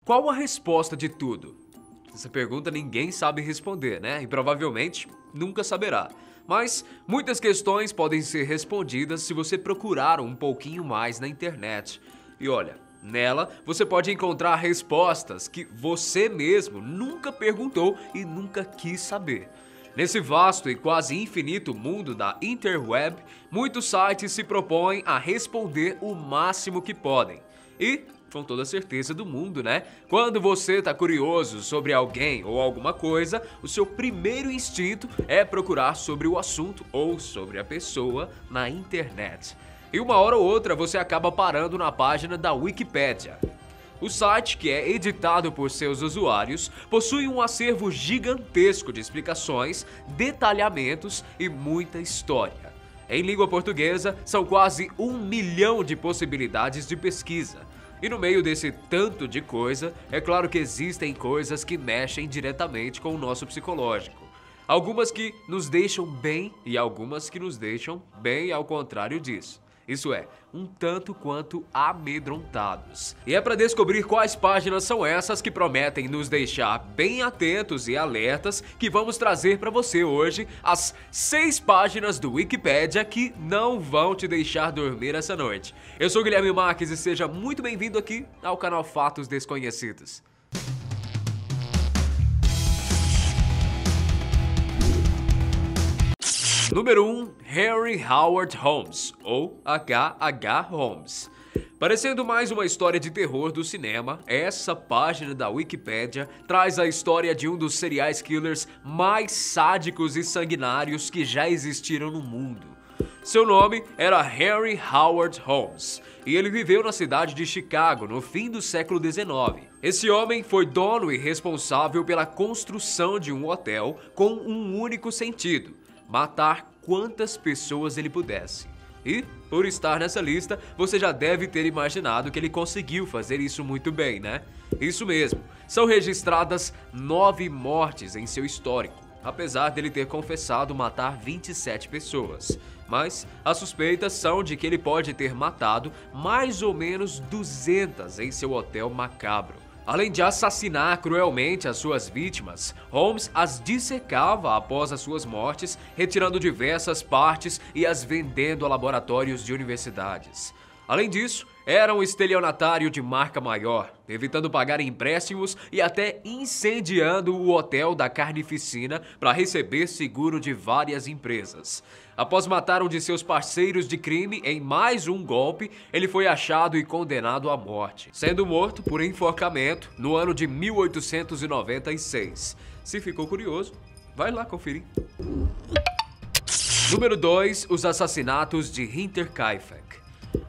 Qual a resposta de tudo? Essa pergunta ninguém sabe responder, né? E provavelmente nunca saberá. Mas muitas questões podem ser respondidas se você procurar um pouquinho mais na internet. E olha, nela você pode encontrar respostas que você mesmo nunca perguntou e nunca quis saber. Nesse vasto e quase infinito mundo da interweb, muitos sites se propõem a responder o máximo que podem. E, com toda certeza do mundo, né? Quando você tá curioso sobre alguém ou alguma coisa, o seu primeiro instinto é procurar sobre o assunto ou sobre a pessoa na internet. E uma hora ou outra você acaba parando na página da Wikipédia. O site, que é editado por seus usuários, possui um acervo gigantesco de explicações, detalhamentos e muita história. Em língua portuguesa, são quase 1 milhão de possibilidades de pesquisa. E no meio desse tanto de coisa, é claro que existem coisas que mexem diretamente com o nosso psicológico. Algumas que nos deixam bem e algumas que nos deixam bem ao contrário disso. Isso é, um tanto quanto amedrontados. E é para descobrir quais páginas são essas que prometem nos deixar bem atentos e alertas que vamos trazer para você hoje as 6 páginas do Wikipédia que não vão te deixar dormir essa noite. Eu sou Guilherme Marques e seja muito bem-vindo aqui ao canal Fatos Desconhecidos. Número 1. Henry Howard Holmes, ou H.H. Holmes. Parecendo mais uma história de terror do cinema, essa página da Wikipédia traz a história de um dos serial killers mais sádicos e sanguinários que já existiram no mundo. Seu nome era Henry Howard Holmes, e ele viveu na cidade de Chicago no fim do século XIX. Esse homem foi dono e responsável pela construção de um hotel com um único sentido: matar quantas pessoas ele pudesse. E, por estar nessa lista, você já deve ter imaginado que ele conseguiu fazer isso muito bem, né? Isso mesmo, são registradas 9 mortes em seu histórico, apesar dele ter confessado matar 27 pessoas. Mas as suspeitas são de que ele pode ter matado mais ou menos 200 em seu hotel macabro. Além de assassinar cruelmente as suas vítimas, Holmes as dissecava após as suas mortes, retirando diversas partes e as vendendo a laboratórios de universidades. Além disso, era um estelionatário de marca maior, evitando pagar empréstimos e até incendiando o hotel da Carnificina para receber seguro de várias empresas. Após matar um de seus parceiros de crime em mais um golpe, ele foi achado e condenado à morte, sendo morto por enforcamento no ano de 1896. Se ficou curioso, vai lá conferir. Número 2. Os assassinatos de Hinterkaifeck.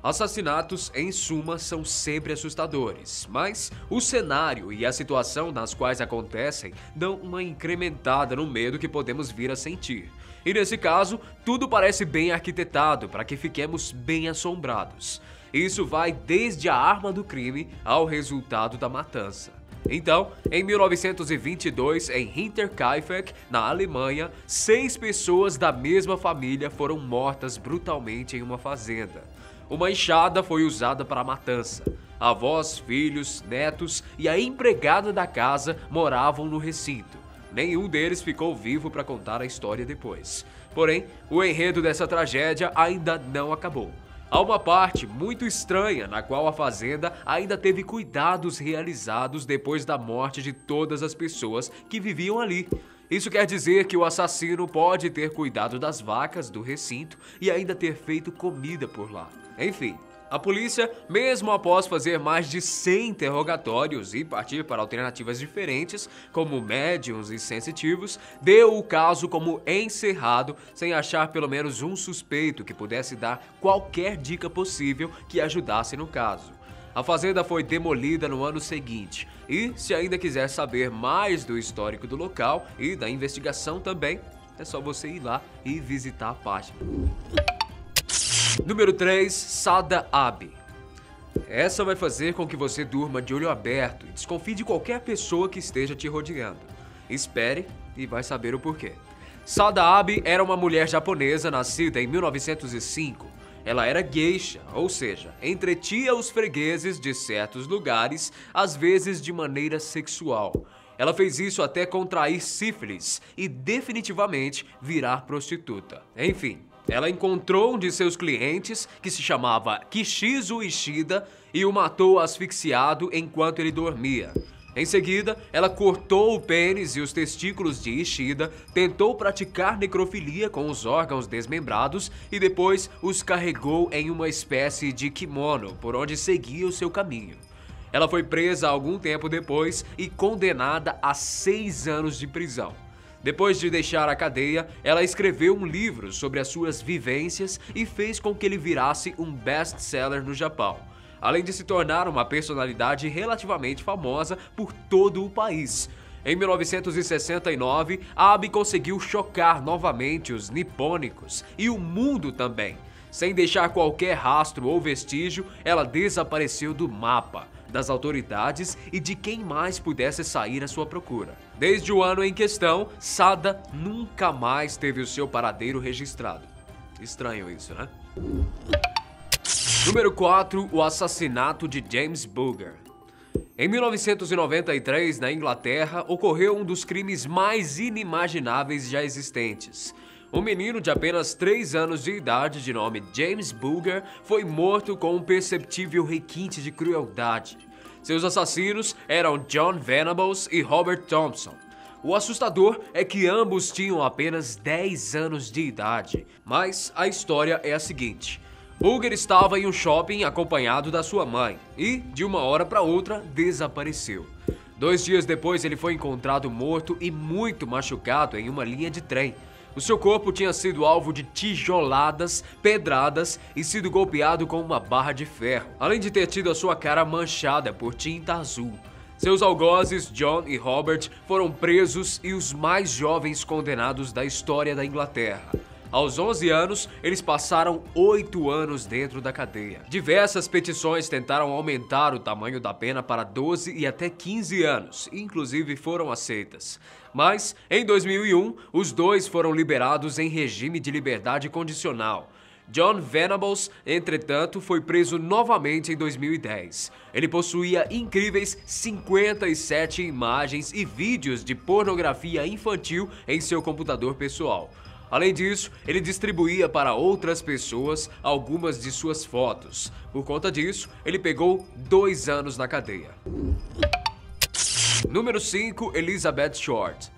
Assassinatos, em suma, são sempre assustadores, mas o cenário e a situação nas quais acontecem dão uma incrementada no medo que podemos vir a sentir. E nesse caso, tudo parece bem arquitetado para que fiquemos bem assombrados. Isso vai desde a arma do crime ao resultado da matança. Então, em 1922, em Hinterkaifeck, na Alemanha, 6 pessoas da mesma família foram mortas brutalmente em uma fazenda. Uma enxada foi usada para a matança. Avós, filhos, netos e a empregada da casa moravam no recinto. Nenhum deles ficou vivo para contar a história depois. Porém, o enredo dessa tragédia ainda não acabou. Há uma parte muito estranha na qual a fazenda ainda teve cuidados realizados depois da morte de todas as pessoas que viviam ali. Isso quer dizer que o assassino pode ter cuidado das vacas do recinto e ainda ter feito comida por lá. Enfim, a polícia, mesmo após fazer mais de 100 interrogatórios e partir para alternativas diferentes, como médiums e sensitivos, deu o caso como encerrado sem achar pelo menos um suspeito que pudesse dar qualquer dica possível que ajudasse no caso. A fazenda foi demolida no ano seguinte e, se ainda quiser saber mais do histórico do local e da investigação também, é só você ir lá e visitar a página. Número 3. Sada Abe. Essa vai fazer com que você durma de olho aberto e desconfie de qualquer pessoa que esteja te rodeando. Espere e vai saber o porquê. Sada Abe era uma mulher japonesa nascida em 1905. ela era geisha, ou seja, entretia os fregueses de certos lugares, às vezes de maneira sexual. Ela fez isso até contrair sífilis e definitivamente virar prostituta. Enfim, ela encontrou um de seus clientes, que se chamava Kishizo Ishida, e o matou asfixiado enquanto ele dormia. Em seguida, ela cortou o pênis e os testículos de Ishida, tentou praticar necrofilia com os órgãos desmembrados e depois os carregou em uma espécie de kimono por onde seguia o seu caminho. Ela foi presa algum tempo depois e condenada a 6 anos de prisão. Depois de deixar a cadeia, ela escreveu um livro sobre as suas vivências e fez com que ele virasse um best-seller no Japão, além de se tornar uma personalidade relativamente famosa por todo o país. Em 1969, Abe conseguiu chocar novamente os nipônicos e o mundo também. Sem deixar qualquer rastro ou vestígio, ela desapareceu do mapa, das autoridades e de quem mais pudesse sair à sua procura. Desde o ano em questão, Sada nunca mais teve o seu paradeiro registrado. Estranho isso, né? Número 4. O assassinato de James Booger. Em 1993, na Inglaterra, ocorreu um dos crimes mais inimagináveis já existentes. Um menino de apenas 3 anos de idade, de nome James Booger, foi morto com um perceptível requinte de crueldade. Seus assassinos eram John Venables e Robert Thompson. O assustador é que ambos tinham apenas 10 anos de idade, mas a história é a seguinte. Booger estava em um shopping acompanhado da sua mãe e, de uma hora para outra, desapareceu. 2 dias depois, ele foi encontrado morto e muito machucado em uma linha de trem. O seu corpo tinha sido alvo de tijoladas, pedradas e sido golpeado com uma barra de ferro, além de ter tido a sua cara manchada por tinta azul. Seus algozes, John e Robert, foram presos e os mais jovens condenados da história da Inglaterra. Aos 11 anos, eles passaram 8 anos dentro da cadeia. Diversas petições tentaram aumentar o tamanho da pena para 12 e até 15 anos, inclusive foram aceitas. Mas, em 2001, os dois foram liberados em regime de liberdade condicional. John Venables, entretanto, foi preso novamente em 2010. Ele possuía incríveis 57 imagens e vídeos de pornografia infantil em seu computador pessoal. Além disso, ele distribuía para outras pessoas algumas de suas fotos. Por conta disso, ele pegou 2 anos na cadeia. Número 5. Elizabeth Short.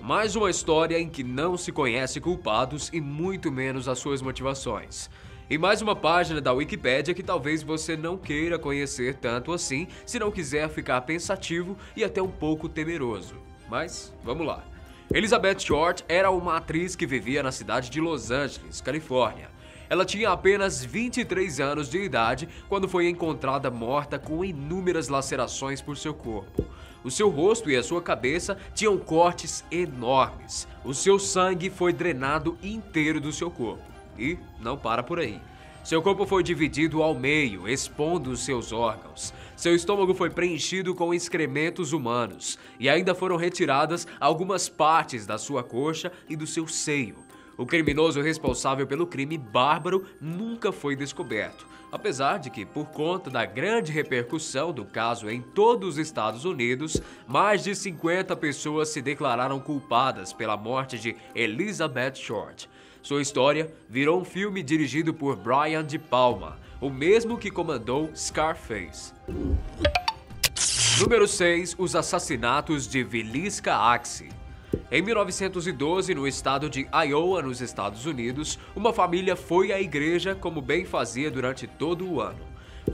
Mais uma história em que não se conhece culpados e muito menos as suas motivações. E mais uma página da Wikipédia que talvez você não queira conhecer tanto assim, se não quiser ficar pensativo e até um pouco temeroso. Mas, vamos lá. Elizabeth Short era uma atriz que vivia na cidade de Los Angeles, Califórnia. Ela tinha apenas 23 anos de idade quando foi encontrada morta com inúmeras lacerações por seu corpo. O seu rosto e a sua cabeça tinham cortes enormes. O seu sangue foi drenado inteiro do seu corpo. E não para por aí. Seu corpo foi dividido ao meio, expondo os seus órgãos. Seu estômago foi preenchido com excrementos humanos e ainda foram retiradas algumas partes da sua coxa e do seu seio. O criminoso responsável pelo crime bárbaro nunca foi descoberto, apesar de que, por conta da grande repercussão do caso em todos os Estados Unidos, mais de 50 pessoas se declararam culpadas pela morte de Elizabeth Short. Sua história virou um filme dirigido por Brian De Palma, o mesmo que comandou Scarface. Número 6. Os assassinatos de Villisca Axie. Em 1912, no estado de Iowa, nos Estados Unidos, uma família foi à igreja como bem fazia durante todo o ano.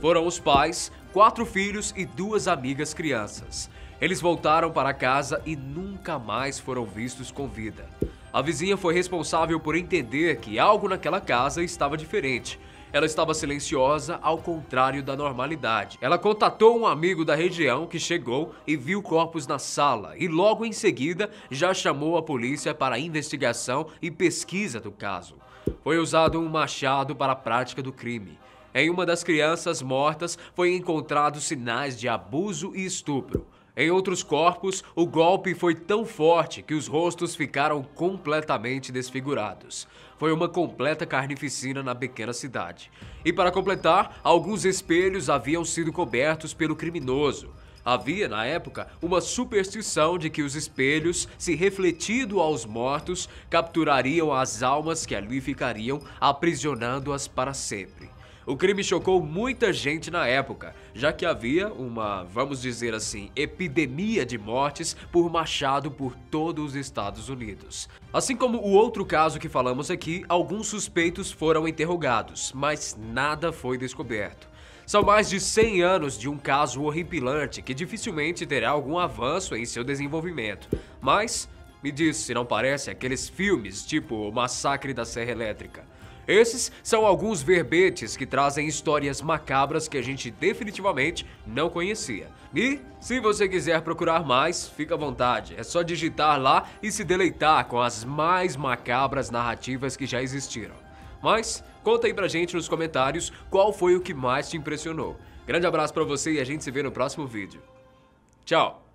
Foram os pais, 4 filhos e 2 amigas crianças. Eles voltaram para casa e nunca mais foram vistos com vida. A vizinha foi responsável por entender que algo naquela casa estava diferente. Ela estava silenciosa, ao contrário da normalidade. Ela contatou um amigo da região que chegou e viu corpos na sala e logo em seguida já chamou a polícia para a investigação e pesquisa do caso. Foi usado um machado para a prática do crime. Em uma das crianças mortas foi encontrados sinais de abuso e estupro. Em outros corpos, o golpe foi tão forte que os rostos ficaram completamente desfigurados. Foi uma completa carnificina na pequena cidade. E para completar, alguns espelhos haviam sido cobertos pelo criminoso. Havia, na época, uma superstição de que os espelhos, se refletindo aos mortos, capturariam as almas que ali ficariam, aprisionando-as para sempre. O crime chocou muita gente na época, já que havia uma, vamos dizer assim, epidemia de mortes por machado por todos os Estados Unidos. Assim como o outro caso que falamos aqui, alguns suspeitos foram interrogados, mas nada foi descoberto. São mais de 100 anos de um caso horripilante que dificilmente terá algum avanço em seu desenvolvimento. Mas, me diz se não parece aqueles filmes tipo O Massacre da Serra Elétrica. Esses são alguns verbetes que trazem histórias macabras que a gente definitivamente não conhecia. E, se você quiser procurar mais, fica à vontade. É só digitar lá e se deleitar com as mais macabras narrativas que já existiram. Mas, conta aí pra gente nos comentários qual foi o que mais te impressionou. Grande abraço pra você e a gente se vê no próximo vídeo. Tchau!